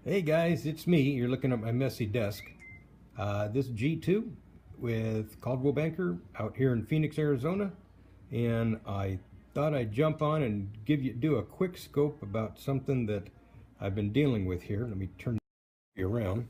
Hey guys, it's me. You're looking at my messy desk. This G2 with Caldwell Banker out here in Phoenix, Arizona, and I thought I'd jump on and do a quick scope about something that I've been dealing with here. Let me turn it around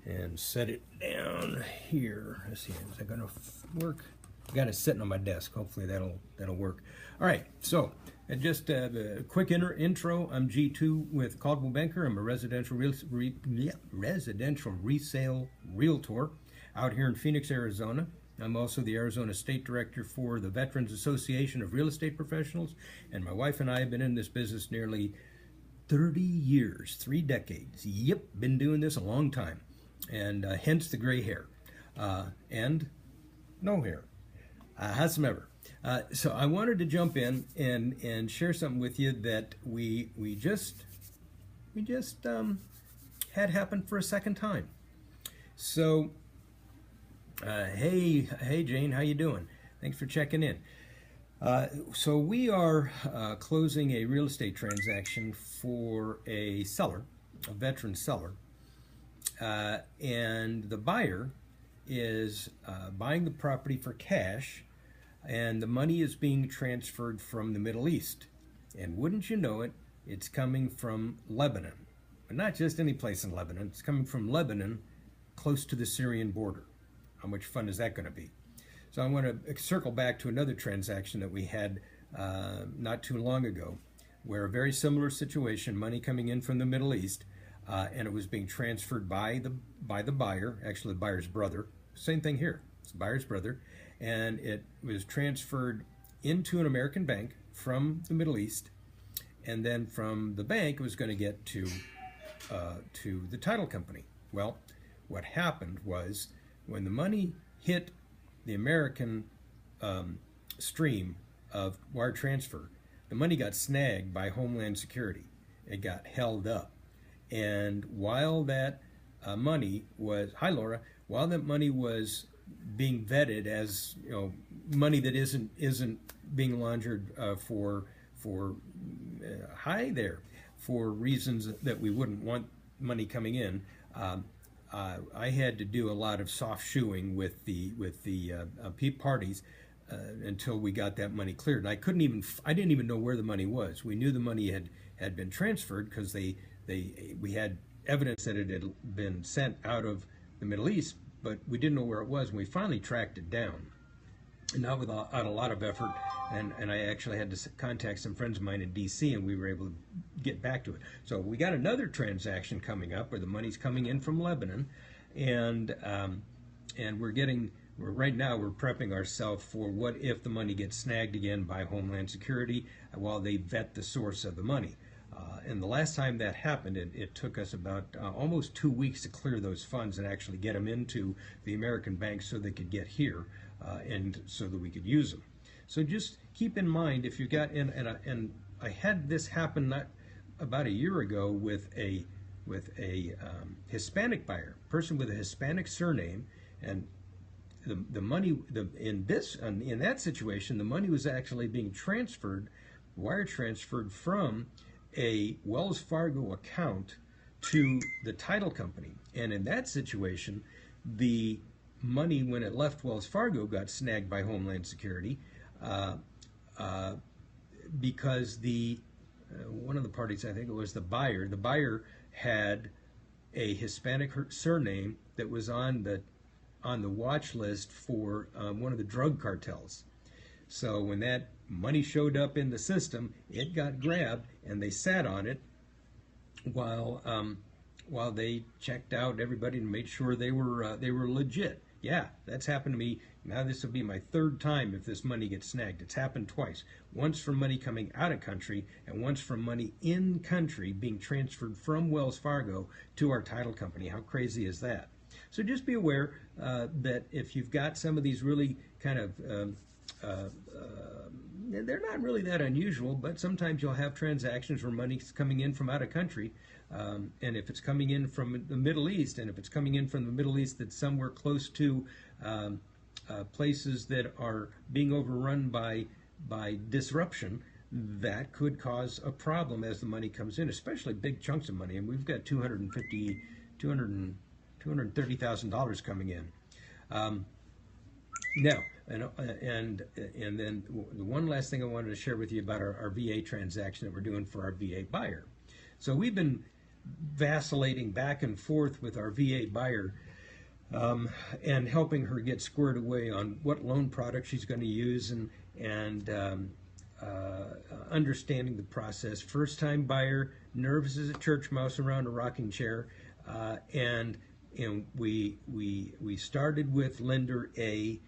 and set it down here. Let's see, is that gonna work? I got it sitting on my desk. Hopefully that'll work. All right, so just a quick intro. I'm G2 with Caldwell Banker. I'm a residential resale realtor out here in Phoenix, Arizona. I'm also the Arizona State Director for the Veterans Association of Real Estate Professionals, and my wife and I have been in this business nearly 30 years, 3 decades. Yep, been doing this a long time, and hence the gray hair and no hair. Howsoever. So I wanted to jump in and share something with you that we just had happen for a second time. So hey Jane, how you doing? Thanks for checking in. So we are closing a real estate transaction for a seller, a veteran seller, and the buyer is buying the property for cash, and the money is being transferred from the Middle East. And wouldn't you know it, it's coming from Lebanon. But not just any place in Lebanon, it's coming from Lebanon, close to the Syrian border. How much fun is that going to be? So I want to circle back to another transaction that we had not too long ago, where a very similar situation, money coming in from the Middle East, and it was being transferred by the buyer, actually the buyer's brother. Same thing here, it's the buyer's brother, and it was transferred into an American bank from the Middle East, and then from the bank it was going to get to the title company. Well, what happened was when the money hit the American stream of wire transfer, the money got snagged by Homeland Security. It got held up, and while that money was, hi Laura, while that money was being vetted as, you know, money that isn't being laundered for hi there, for reasons that we wouldn't want money coming in, I had to do a lot of soft shoeing with the parties until we got that money cleared. And I didn't even know where the money was. We knew the money had been transferred because we had evidence that it had been sent out of the Middle East, but we didn't know where it was, and we finally tracked it down. And not without a lot of effort, and I actually had to contact some friends of mine in DC, and we were able to get back to it. So we got another transaction coming up where the money's coming in from Lebanon, and right now we're prepping ourselves for what if the money gets snagged again by Homeland Security while they vet the source of the money. And the last time that happened, it took us about almost 2 weeks to clear those funds and actually get them into the American bank so they could get here and so that we could use them. So just keep in mind, if you've got, and I had this happen about a year ago with a Hispanic buyer, person with a Hispanic surname, and the money in that situation, the money was actually being wire transferred from a Wells Fargo account to the title company. And in that situation, the money, when it left Wells Fargo, got snagged by Homeland Security because one of the parties, I think it was the buyer had a Hispanic surname that was on the watch list for one of the drug cartels. So when that money showed up in the system, it got grabbed, and they sat on it while they checked out everybody and made sure they were legit. Yeah, that's happened to me. Now this will be my 3rd time if this money gets snagged. It's happened twice. Once from money coming out of country, and once from money in country being transferred from Wells Fargo to our title company. How crazy is that? So just be aware that if you've got some of these really kind of they're not really that unusual, but sometimes you'll have transactions where money's coming in from out of country, and if it's coming in from the Middle East, and if it's coming in from the Middle East that's somewhere close to places that are being overrun by disruption, that could cause a problem as the money comes in, especially big chunks of money. And we've got $230,000 coming in. Now, and then the one last thing I wanted to share with you about our VA transaction that we're doing for our VA buyer. So we've been vacillating back and forth with our VA buyer, and helping her get squared away on what loan product she's going to use, and understanding the process. First time buyer, nervous as a church mouse around a rocking chair, and we started with lender A,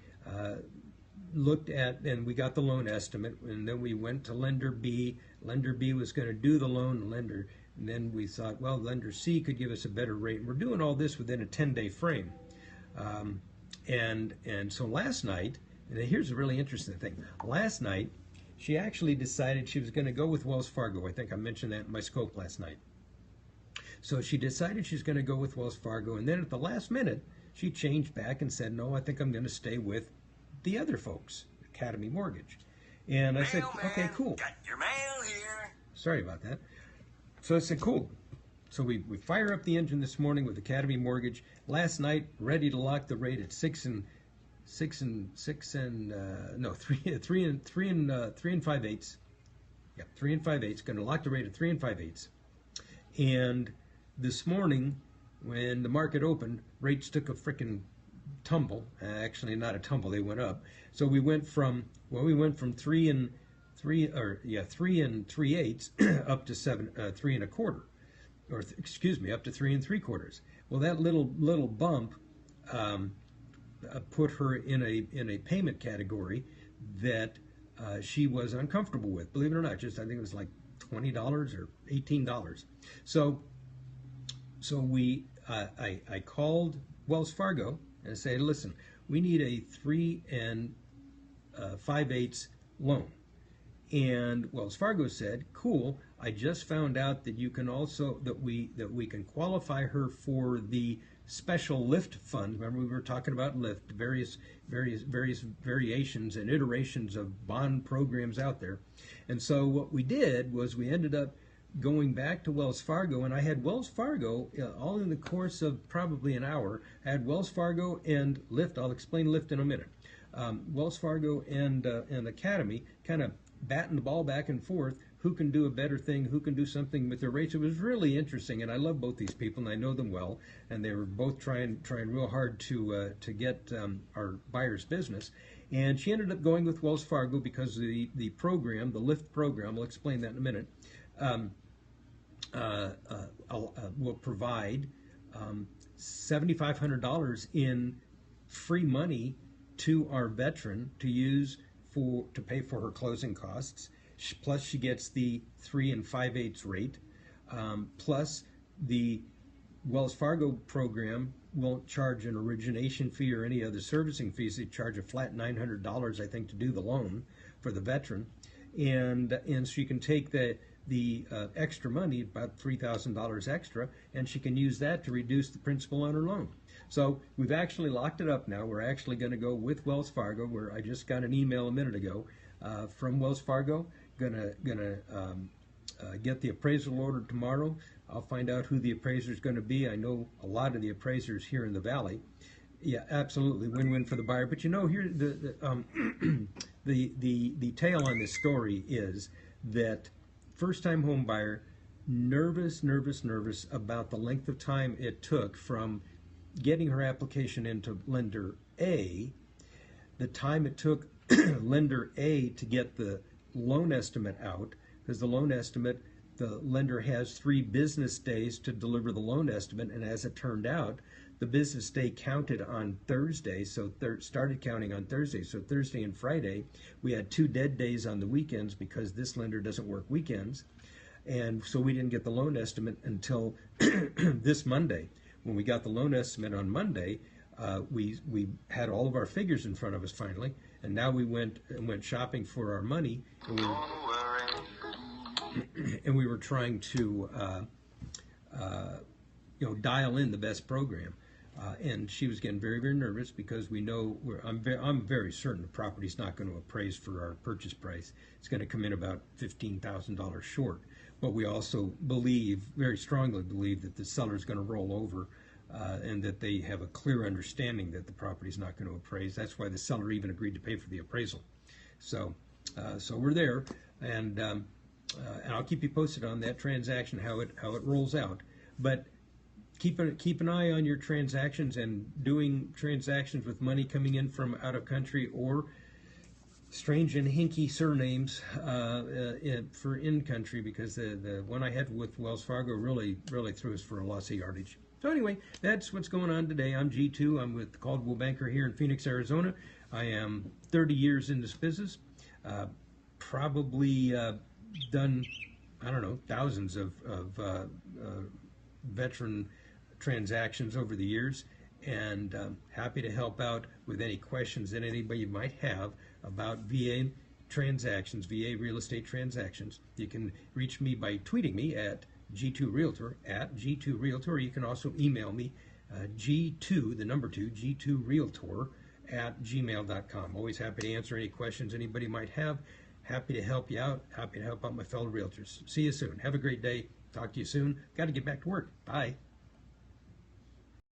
looked at, and we got the loan estimate, and then we went to lender B. Lender B was going to do the loan, and then we thought, well, lender C could give us a better rate. And we're doing all this within a 10-day frame. And so last night, and here's a really interesting thing. Last night, she actually decided she was going to go with Wells Fargo. I think I mentioned that in my scope last night. So she decided she's going to go with Wells Fargo, and then at the last minute, she changed back and said, no, I think I'm going to stay with the other folks, Academy Mortgage. And I said, okay, cool. Got your mail here. Sorry about that. So I said, cool. So we fire up the engine this morning with Academy Mortgage. Last night, ready to lock the rate at 3 and 5/8. Yeah, 3 and 5/8. Going to lock the rate at 3 and 5/8. And this morning, when the market opened, rates took a frickin' tumble. Actually, not a tumble; they went up. So we went from 3 and 3/8 up to 3 and a quarter, or excuse me, up to 3 and 3/4. Well, that little bump put her in a payment category that she was uncomfortable with. Believe it or not, I think it was like $20 or $18. So I called Wells Fargo and said, listen, we need a 3 and 5/8 loan. And Wells Fargo said, cool, I just found out that you can also, that we can qualify her for the special lift fund. Remember, we were talking about lift, various variations and iterations of bond programs out there. And so what we did was we ended up going back to Wells Fargo, and I had Wells Fargo all in the course of probably an hour. I had Wells Fargo and Lyft. I'll explain Lyft in a minute. Wells Fargo and Academy kind of batting the ball back and forth. Who can do a better thing? Who can do something with their rates? It was really interesting, and I love both these people, and I know them well. And they were both trying real hard to get our buyer's business. And she ended up going with Wells Fargo because the program, the Lyft program, I'll explain that in a minute, will provide $7,500 in free money to our veteran to use to pay for her closing costs. Plus, she gets the 3 and 5/8 rate. Plus, the Wells Fargo program won't charge an origination fee or any other servicing fees. They charge a flat $900, I think, to do the loan for the veteran, and she can take the extra money, about $3,000 extra, and she can use that to reduce the principal on her loan. So we've actually locked it up now. We're actually going to go with Wells Fargo, where I just got an email a minute ago from Wells Fargo. Gonna get the appraisal order tomorrow. I'll find out who the appraiser is going to be. I know a lot of the appraisers here in the Valley. Yeah, absolutely, win-win for the buyer. But you know, here the tale on this story is that first-time home buyer, nervous about the length of time it took from getting her application into lender A, the time it took lender A to get the loan estimate out, because the loan estimate, the lender has 3 business days to deliver the loan estimate, and as it turned out, the business day counted on Thursday, so started counting on Thursday. So Thursday and Friday, we had 2 dead days on the weekends because this lender doesn't work weekends, and so we didn't get the loan estimate until this Monday. When we got the loan estimate on Monday, we had all of our figures in front of us finally, and now we went shopping for our money, and we were trying to dial in the best program. And she was getting very, very nervous because we know I'm very certain the property's not going to appraise for our purchase price. It's going to come in about $15,000 short. But we also believe, very strongly believe, that the seller's going to roll over, and that they have a clear understanding that the property's not going to appraise. That's why the seller even agreed to pay for the appraisal. So we're there, and I'll keep you posted on that transaction, how it rolls out. But keep an eye on your transactions, and doing transactions with money coming in from out of country or strange and hinky surnames for in country, because the one I had with Wells Fargo really threw us for a loss of yardage. So anyway, that's what's going on today. I'm G2. I'm with Caldwell Banker here in Phoenix, Arizona. I am 30 years in this business. Probably done, I don't know, thousands of veteran transactions over the years, and happy to help out with any questions that anybody might have about VA transactions, VA real estate transactions. You can reach me by tweeting me at G2Realtor, at G2Realtor, or you can also email me, G2, the number 2, G2Realtor at gmail.com. Always happy to answer any questions anybody might have. Happy to help you out. Happy to help out my fellow realtors. See you soon. Have a great day. Talk to you soon. Got to get back to work. Bye.